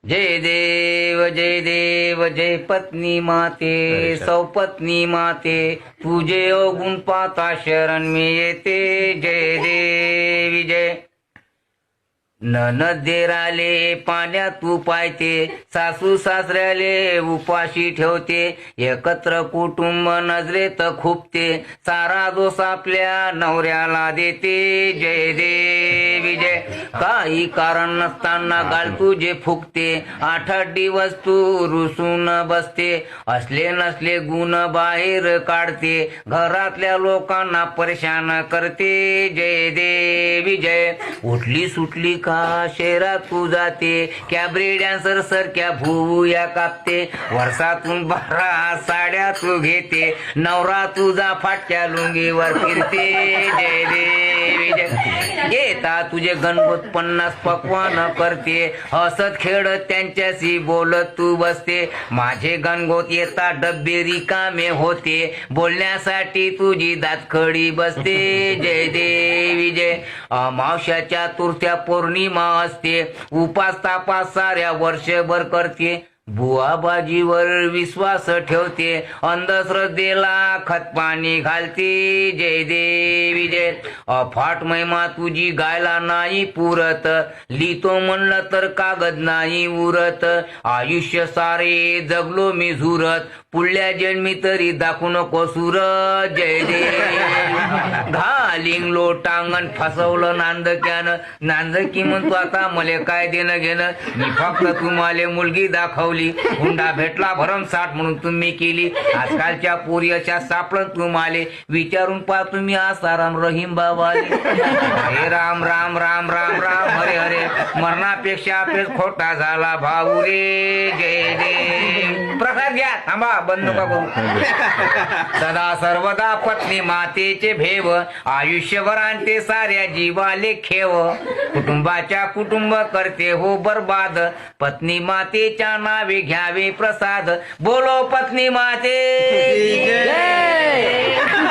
जय देव जय पत्नी माते सौपत्नी माते तुझे अवगुण पाता शरण मी येते जय देवी जय ननदेराले पाण्यात तू पायते सासू सासऱ्याले उपाशी ठेवते एकत्र कुटुंब नजरेत खुपते सारा दोष आपल्या नवऱ्याला देते जय देवी जय काही कारण नसताना गाल तुझे फुकते 8 दिवस तू रुसून बसते असले नसले गुण बाहेर काढते घरातल्या लोकांना परेशान करते जय देवी जय उठली सुटली का शहरात तू जाते कॅबरे डान्सर सारख्या भूया कापते वर्षातून 12 साड्या तू घेते नवरा तुझा फाटक्या लुंगीवर फिरते जय देवी जय येता तुझे गणपत 50 पक्वान करते हसत खेळत त्यांच्याशी बोलत तू बसते माझे गणगोत येता डब्बे रिकामे होते बोलण्यासाठी तुझी दातखडी बसते जय देवी जय अमावस्याच्या तुरत्या पौर्णिमा असते उपास तापास साऱ्या वर्षभर करते बुवाबाजीवर विश्वास ठेवते अंधश्रद्धेला खतपाणी घालते जय देवी जय अफाट महिमा तुझी गायला नाही पुरत लिहितो म्हणलं तर कागद नाही उरत आयुष्य सारे जगलो मी झुरत पुढल्या जन्मी तरी दाखवू नको सुरत जय देव घालिंग लोटांगण फसवलं नांदक्यानं नांदकी म्हणतो आता मले काय देणं घेणं मी फक्त तुम्हाला मुलगी दाखवली हुंडा भेटला भरमसाठ म्हणून तुम्ही केली आजकालच्या पोरी अशा सापडत तुम्हाला विचारून पहा तुम्ही आसाराम रहीम बाबाले हे राम राम राम राम राम हरे हरे मरणापेक्षा पेच खोटा झाला भाऊ रे जय देव प्रसाद घ्या थांबा बंद नका करू सदा सर्वदा पत्नी मातेचे भेव आयुष्यभर आणते साऱ्या जीवाले खेव कुटुंबाच्या कुटुंब करते हो बर्बाद पत्नी मातेच्या नावे घ्यावे प्रसाद बोलो पत्नी माते जय